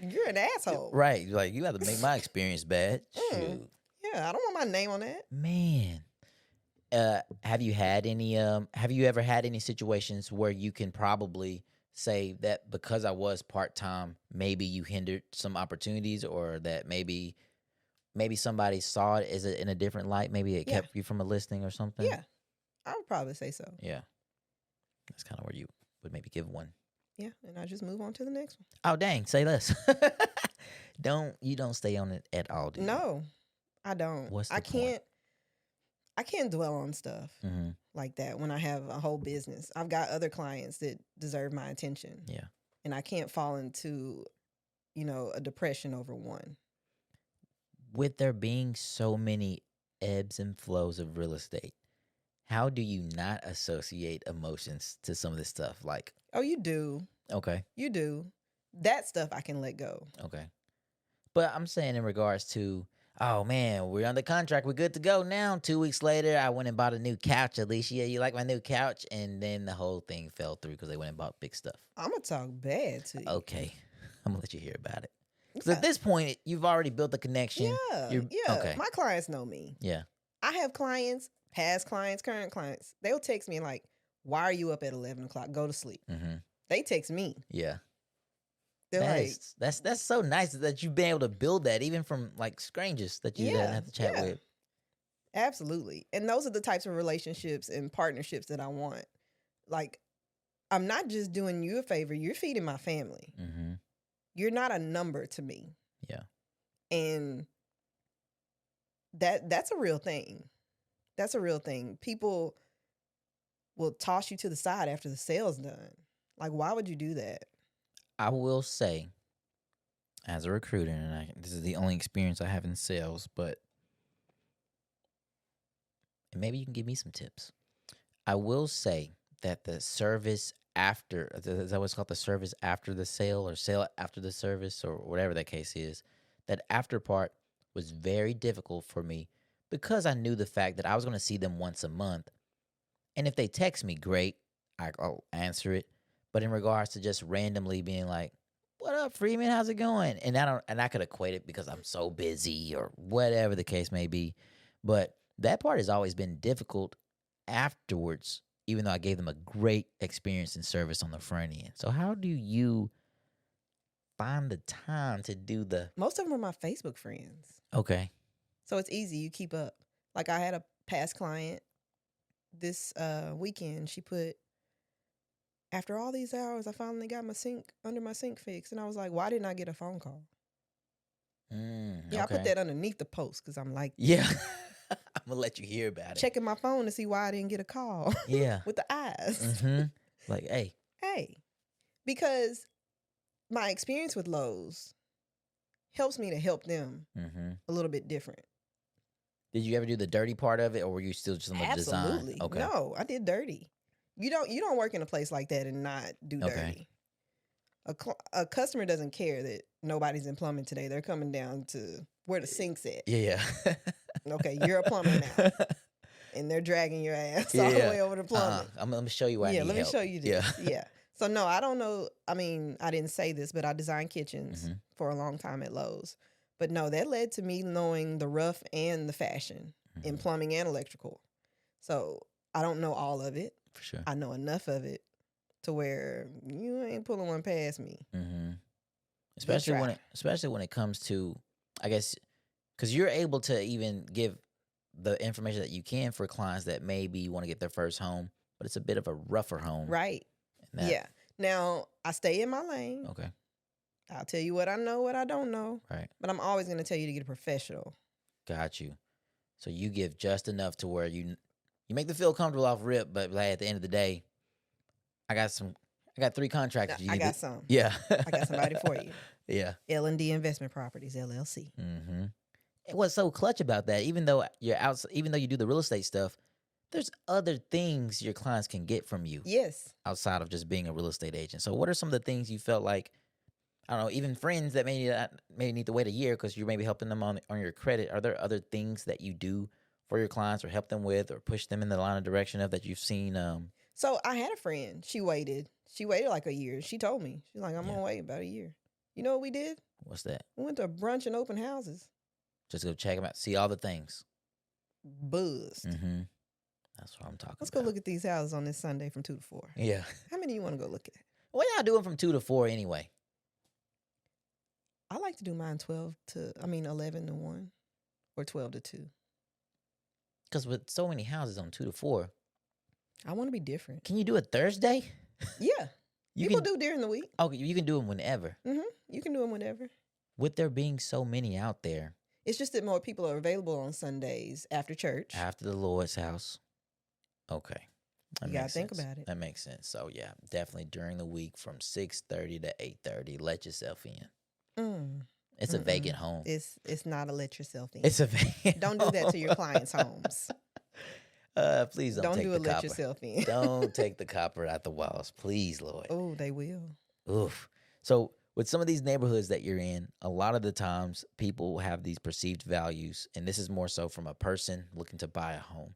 You're an asshole. Right. Like, you have to make my experience bad. Shoot. Yeah, I don't want my name on that. Man. Have you ever had any situations where you can probably say that because I was part-time, maybe you hindered some opportunities, or that maybe somebody saw it in a different light? Maybe it kept you from a listing or something? Yeah, I would probably say so. Yeah. That's kind of where you would maybe give one. Yeah, and I just move on to the next one. Oh, dang. Say less. You don't stay on it at all, do you? No, I don't. What's the point? I can't dwell on stuff like that when I have a whole business. I've got other clients that deserve my attention. Yeah. And I can't fall into, a depression over one. With there being so many ebbs and flows of real estate, how do you not associate emotions to some of this stuff? Like, oh, you do. Okay. You do. That stuff I can let go. Okay. But I'm saying in regards to, oh man, we're under contract, we're good to go now. 2 weeks later, I went and bought a new couch, Alishia. You like my new couch? And then the whole thing fell through because they went and bought big stuff. I'm going to talk bad to you. Okay. I'm going to let you hear about it. Because at this point, you've already built a connection. Yeah. Okay. My clients know me. Yeah. I have clients, past clients, current clients. They'll text me like, why are you up at 11 o'clock? Go to sleep. Mm-hmm. They text me. Yeah. They're That's so nice that you've been able to build that, even from like strangers that you didn't have to chat with. Absolutely. And those are the types of relationships and partnerships that I want. Like, I'm not just doing you a favor. You're feeding my family. Mm-hmm. You're not a number to me. Yeah. And that's a real thing. That's a real thing. People will toss you to the side after the sale's done. Like, why would you do that? I will say, as a recruiter, and this is the only experience I have in sales, but and maybe you can give me some tips. I will say that the service after, is that what's called, the service after the sale, or sale after the service, or whatever that case is, that after part was very difficult for me because I knew the fact that I was going to see them once a month. And if they text me, great, I'll answer it. But in regards to just randomly being like, what up, Freeman? How's it going? And I could equate it because I'm so busy or whatever the case may be. But that part has always been difficult afterwards, even though I gave them a great experience and service on the front end. So how do you find the time to do the... Most of them are my Facebook friends. Okay. So it's easy. You keep up. Like, I had a past client this weekend. She put, after all these hours, I finally got my sink fixed. And I was like, why didn't I get a phone call? Okay. I put that underneath the post because I'm like, yeah, I'm going to let you hear about it. Checking my phone to see why I didn't get a call. Yeah. With the eyes. Mm-hmm. Like, hey. Because my experience with Lowe's helps me to help them a little bit different. Did you ever do the dirty part of it, or were you still just on the design? Absolutely. Okay. No, I did dirty. You don't work in a place like that and not do dirty. A customer doesn't care that nobody's in plumbing today. They're coming down to where the sink's at. Yeah. Okay, you're a plumber now. And they're dragging your ass all the way over to plumbing. I'm going to show you why I need let me help. show you this. Yeah. So, no, I don't know. I mean, I didn't say this, but I designed kitchens for a long time at Lowe's. But, no, that led to me knowing the rough and the fashion in plumbing and electrical. So, I don't know all of it. For sure. I know enough of it to where you ain't pulling one past me. Mm-hmm. Especially when it comes to, I guess, because you're able to even give the information that you can for clients that maybe want to get their first home, but it's a bit of a rougher home. Right. Yeah. Now, I stay in my lane. Okay. I'll tell you what I know, what I don't know. Right. But I'm always going to tell you to get a professional. Got you. So you give just enough to where you make them feel comfortable off rip, but like at the end of the day, I got 3 contracts. I got some. Yeah. I got somebody for you. Yeah. L&D Investment Properties, LLC. Mm-hmm. What's so clutch about that, even though even though you do the real estate stuff, there's other things your clients can get from you. Yes. Outside of just being a real estate agent. So what are some of the things you felt like, I don't know, even friends that may need to wait a year because you're maybe helping them on your credit. Are there other things that you do for your clients or help them with or push them in the line of direction of that you've seen? So I had a friend. She waited like a year. She told me. She's like, I'm going to wait about a year. You know what we did? What's that? We went to a brunch and open houses. Just go check them out. See all the things. Buzzed. Mm-hmm. That's what I'm talking about. Let's go look at these houses on this Sunday from 2 to 4. Yeah. How many you want to go look at? What y'all doing from 2 to 4 anyway? I like to do mine 11 to 1 or 12 to 2. Because with so many houses on 2 to 4. I want to be different. Can you do it Thursday? Yeah. People do during the week. Okay, you can do them whenever. Mm-hmm. You can do them whenever. With there being so many out there. It's just that more people are available on Sundays after church. After the Lord's house. Okay. You got to think about it. That makes sense. So, yeah, definitely during the week from 6:30 to 8:30, let yourself in. It's a vacant home. It's not a let yourself in. It's a vacant Don't do that to your clients' homes. Please don't take do the it. Let copper. yourself in. Don't take the copper out the walls. Please, Lord. Oh, they will. Oof. So with some of these neighborhoods that you're in, a lot of the times people have these perceived values, and this is more so from a person looking to buy a home.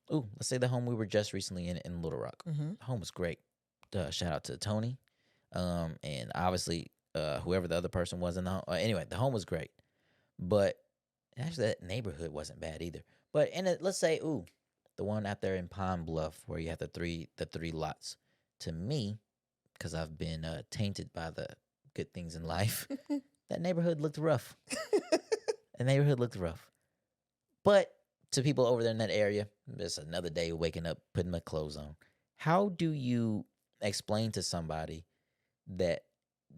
Let's say the home we were just recently in Little Rock. Mm-hmm. The home was great. Shout out to Tony, and obviously whoever the other person was in the home. Anyway, the home was great, but actually that neighborhood wasn't bad either. But let's say the one out there in Pine Bluff where you have the three lots. To me, because I've been tainted by the good things in life, that neighborhood looked rough. The neighborhood looked rough. But to people over there in that area, it's another day waking up, putting my clothes on. How do you explain to somebody that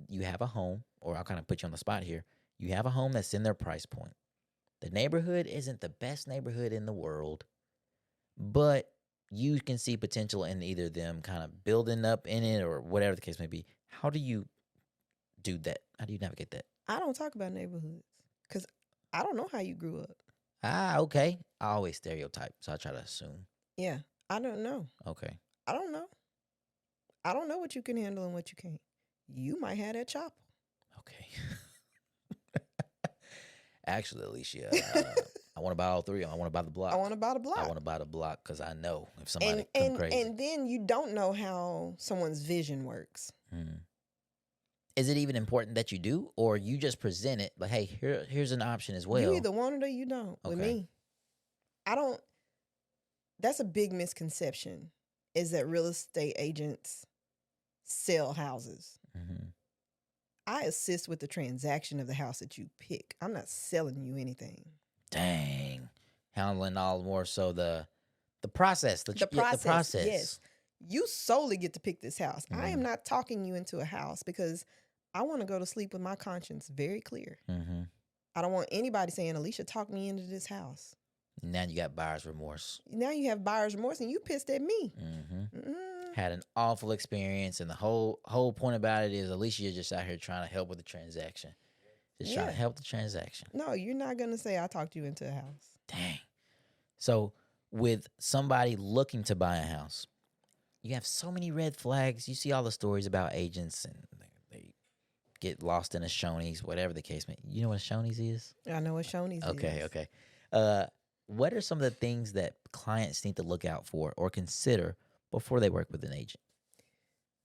you have a home, or I'll kind of put you on the spot here, you have a home that's in their price point. The neighborhood isn't the best neighborhood in the world, but you can see potential in either them kind of building up in it or whatever the case may be. How do you do that? How do you navigate that? I don't talk about neighborhoods because I don't know how you grew up. Okay. I always stereotype, so I try to assume. Yeah, I don't know. Okay. I don't know. I don't know what you can handle and what you can't. You might have that chopper. Okay. Actually, Alicia, I want to buy all 3 of them. I want to buy the block. I want to buy the block. I want to buy the block because I know if somebody come crazy. And then you don't know how someone's vision works. Is it even important that you do, or you just present it like, hey, here's an option as well? You either want it or you don't. With me, I don't. That's a big misconception, is that real estate agents sell houses. Mm-hmm. I assist with the transaction of the house that you pick. I'm not selling you anything. Dang. Handling all more so the process. The process. Yes. You solely get to pick this house. I am not talking you into a house because I want to go to sleep with my conscience very clear. Mm-hmm. I don't want anybody saying, Alishia, talk me into this house. Now you got buyer's remorse. Now you have buyer's remorse and you pissed at me. Mm-hmm. Had an awful experience, and the whole point about it is Alishia just out here trying to help with the transaction. Just trying to help the transaction. No, you're not going to say I talked you into a house. Dang. So with somebody looking to buy a house, you have so many red flags. You see all the stories about agents and they get lost in a Shoney's, whatever the case may be. You know what a Shoney's is? I know what Shoney's is. Okay. What are some of the things that clients need to look out for or consider before they work with an agent?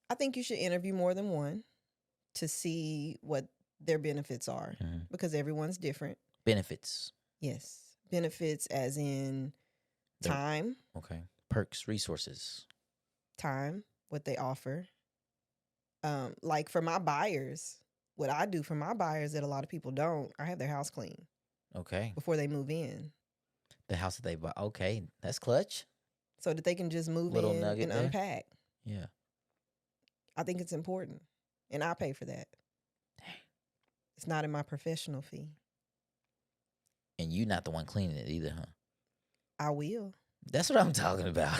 I think you should interview more than one to see what their benefits are, because everyone's different. Benefits. Yes. Benefits as in time. Okay. Perks, resources. Time, what they offer. Like for my buyers, what I do for my buyers that a lot of people don't, I have their house clean. Okay. Before they move in. The house that they bought. Okay, that's clutch. so that they can just move Little in nugget and there. unpack. Yeah. I think it's important, and I pay for that. Dang. It's not in my professional fee. And you not the one cleaning it either, huh? I will. That's what I'm talking about.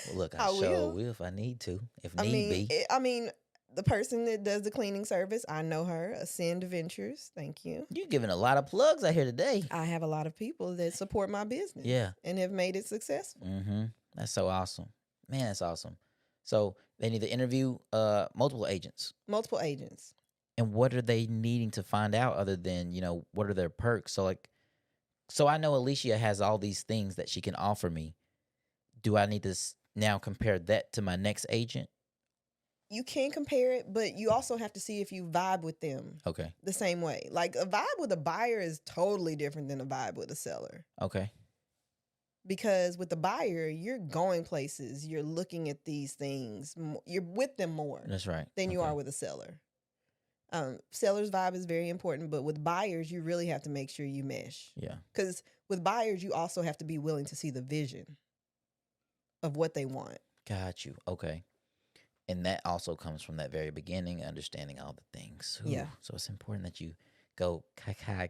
Well, look, I sure will if I need to, if need be. I mean, the person that does the cleaning service, I know her, Ascend Ventures. Thank you. You're giving a lot of plugs out here today. I have a lot of people that support my business. Yeah. And have made it successful. Mm-hmm. That's so awesome. Man, that's awesome. So they need to interview multiple agents. Multiple agents. And what are they needing to find out other than, what are their perks? So I know Alishia has all these things that she can offer me. Do I need to now compare that to my next agent? You can compare it, but you also have to see if you vibe with them. Okay. The same way. Like a vibe with a buyer is totally different than a vibe with a seller. Okay. Because with the buyer, you're going places, you're looking at these things, you're with them more. That's right. Than you are with a seller. Seller's vibe is very important, but with buyers, you really have to make sure you mesh. Yeah. Because with buyers, you also have to be willing to see the vision of what they want. Got you. Okay. And that also comes from that very beginning, understanding all the things. Ooh. Yeah. So it's important that you go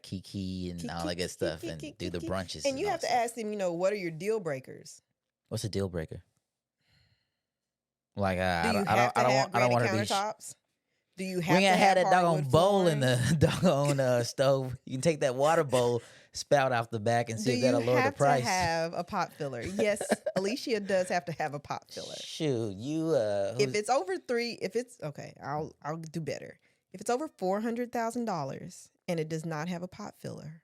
kiki and all that good stuff and do the brunches. And you have to ask them, what are your deal breakers? What's a deal breaker? Like I don't want her to be countertops. Do you have we to ain't have had that doggone bowl flooring? in the doggone stove. You can take that water bowl, spout off the back, and see if that'll lower the price. Do you have to have a pot filler? Yes, Alishia does have to have a pot filler. Shoot, you. If it's over okay, I'll do better. If it's over $400,000 and it does not have a pot filler,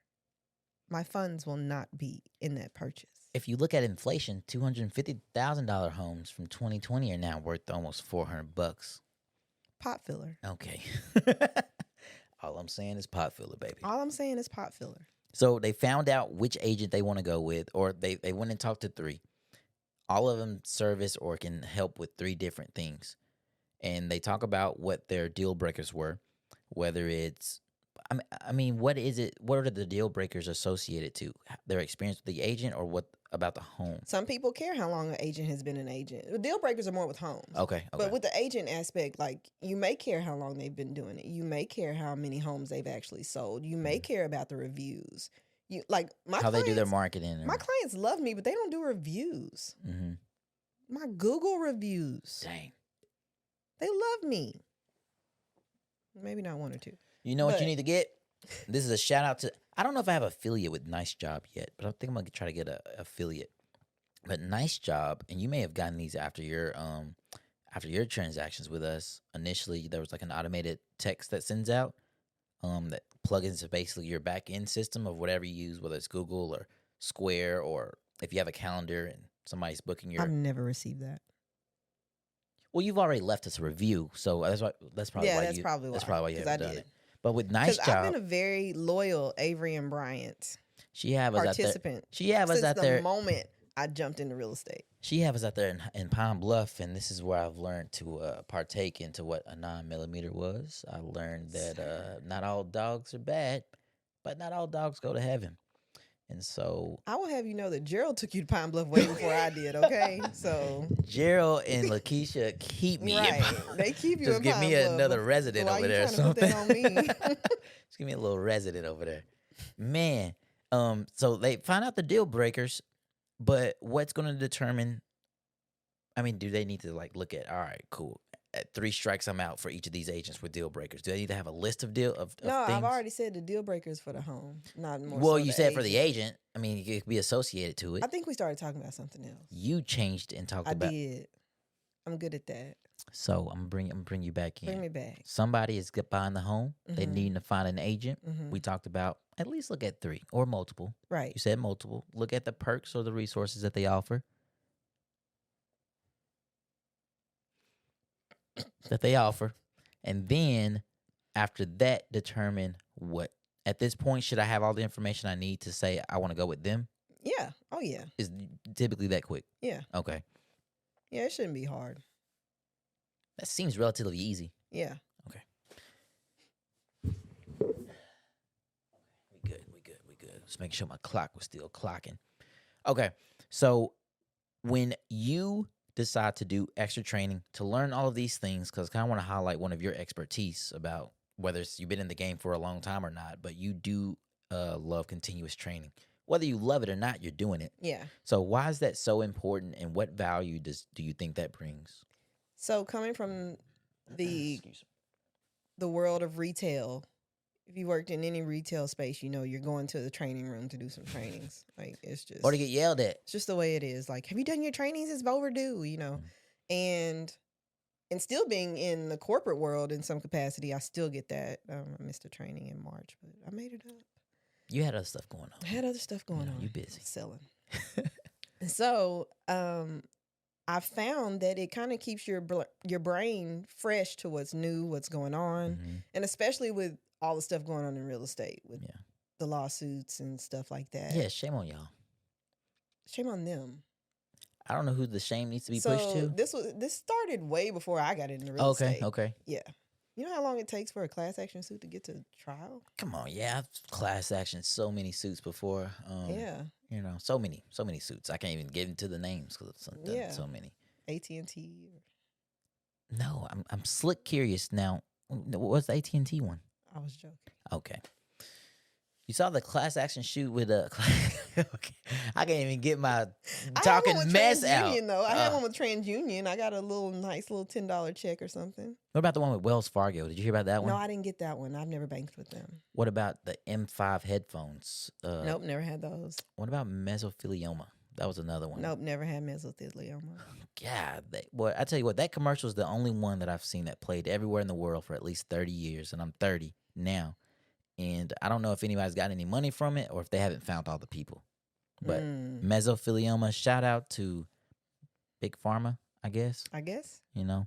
my funds will not be in that purchase. If you look at inflation, $250,000 homes from 2020 are now worth almost $400. Pot filler. Okay. All I'm saying is pot filler, baby. All I'm saying is pot filler. So they found out which agent they want to go with, or they went and talked to 3. All of them service or can help with 3 different things. And they talk about what their deal breakers were, whether it's, I mean, what is it? What are the deal breakers associated to? Their experience with the agent, or what about the home? Some people care how long an agent has been an agent. The deal breakers are more with homes. Okay. But with the agent aspect, like, you may care how long they've been doing it. You may care how many homes they've actually sold. You may care about the reviews. You like how they do their marketing. My clients love me, but they don't do reviews. Mm-hmm. My Google reviews. Dang. They love me. Maybe not 1 or 2. You know what you need to get? This is a shout out to, I don't know if I have affiliate with Nice Job yet, but I think I'm going to try to get a affiliate. But Nice Job, and you may have gotten these after your transactions with us. Initially, there was like an automated text that sends out that plugs into basically your back end system of whatever you use, whether it's Google or Square, or if you have a calendar and somebody's booking your. I've never received that. Well, you've already left us a review, so that's probably why you haven't done it. But with Nice Job, I've been a very loyal Avery and Bryant she have us participant. She have us out there. The moment I jumped into real estate, she have us out there in Pine Bluff, and this is where I've learned to partake into what a 9mm was. I learned that not all dogs are bad, but not all dogs go to heaven. And so I will have you know that Gerald took you to Pine Bluff way before I did. Okay, so Gerald and Lakeisha keep me. Right, they keep you. Just give me another resident over there or something. Put that on me? Just give me a little resident over there, man. So they find out the deal breakers, but what's going to determine? I mean, do they need to like look at? All right, cool. At 3 strikes, I'm out for each of these agents with deal breakers. Do they need to have a list of No, things? I've already said the deal breakers for the home, not more. Well, so you the said agent. for the agent. I mean, it could be associated to it. I think we started talking about something else. You changed and talked about. I did. I'm good at that. So I'm bring you back in. Bring me back. Somebody is buying the home. They Mhm. need to find an agent. Mhm. We talked about at least look at 3 or multiple. Right. You said multiple. Look at the perks or the resources that they offer. And then after that, determine what. At this point, should I have all the information I need to say I want to go with them? Yeah. Oh, yeah. Is typically that quick. Yeah. Okay. Yeah, it shouldn't be hard. That seems relatively easy. Yeah. Okay. We good. Just making sure my clock was still clocking. Okay, so when you decide to do extra training to learn all of these things, because I kind of want to highlight one of your expertise about whether you've been in the game for a long time or not, but you do love continuous training. Whether you love it or not, you're doing it. Yeah. So why is that so important, and what value do you think that brings? So coming from the world of retail, if you worked in any retail space, you know you're going to the training room to do some trainings. Like, it's just, Or to get yelled at. It's just the way it is. Like, have you done your trainings? It's overdue, you know. And still being in the corporate world in some capacity, I still get that. I missed a training in March, but I made it up. You had other stuff going on. I had other stuff going on. You busy. Selling. And so I found that it kind of keeps your brain fresh to what's new, what's going on. Mm-hmm. And especially with all the stuff going on in real estate with the lawsuits and stuff like that. Yeah, shame on y'all. Shame on them. I don't know who the shame needs to be pushed to. This started way before I got into real estate. Okay. Yeah. You know how long it takes for a class action suit to get to trial? Come on, yeah, I've class action so many suits before. Yeah. You know, so many suits. I can't even get into the names because so many. AT&T. No, I'm slick curious now. What's the AT&T one? I was joking. Okay. You saw the class action shoot with a. Okay. I can't even get my talking mess out. Though. I had one with TransUnion. I got a nice little $10 check or something. What about the one with Wells Fargo? Did you hear about that one? No, I didn't get that one. I've never banked with them. What about the M5 headphones? Nope, never had those. What about mesothelioma? That was another one. Nope, never had mesothelioma. God, I tell you what, that commercial is the only one that I've seen that played everywhere in the world for at least 30 years, and I'm 30 now. And I don't know if anybody's got any money from it or if they haven't found all the people. But mesothelioma, shout out to Big Pharma, I guess. You know?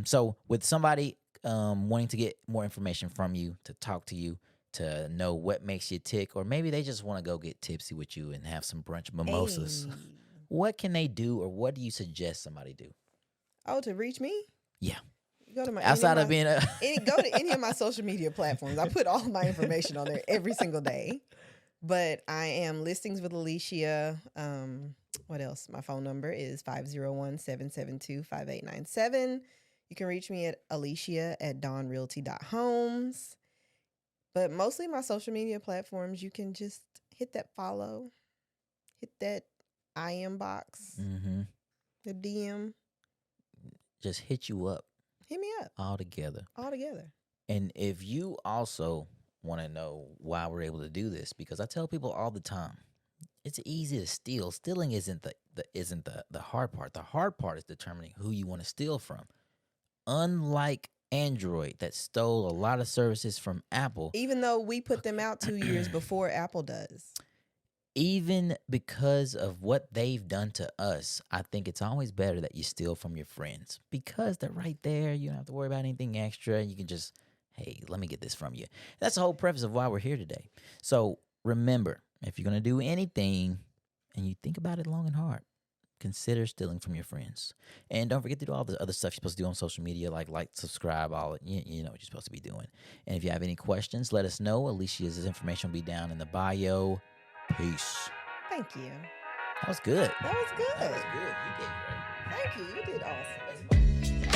So with somebody wanting to get more information from you, to talk to you, to know what makes you tick, or maybe they just want to go get tipsy with you and have some brunch mimosas, what can they do, or what do you suggest somebody do? Oh, to reach me? Yeah. Go to my go to any of my social media platforms. I put all my information on there every single day. But I am Listings with Alishia. What else? My phone number is 501-772-5897. You can reach me at Alishia@dawnrealty.homes. But mostly my social media platforms, you can just hit that follow, hit that IM box, the DM. Just hit you up. Hit me up. All together. And if you also want to know why we're able to do this, because I tell people all the time, it's easy to steal. Stealing isn't the hard part. The hard part is determining who you want to steal from. Unlike Android that stole a lot of services from Apple. Even though we put them out 2 years before Apple does. Even because of what they've done to us, I think it's always better that you steal from your friends because they're right there. You don't have to worry about anything extra. You can just, hey, let me get this from you. That's the whole preface of why we're here today. So remember, if you're going to do anything and you think about it long and hard, consider stealing from your friends. And don't forget to do all the other stuff you're supposed to do on social media, like subscribe, all it. You know what you're supposed to be doing. And if you have any questions, let us know. Alishia's information will be down in the bio. Peace. Thank you. That was good. That was good. You did great. Thank you. You did awesome.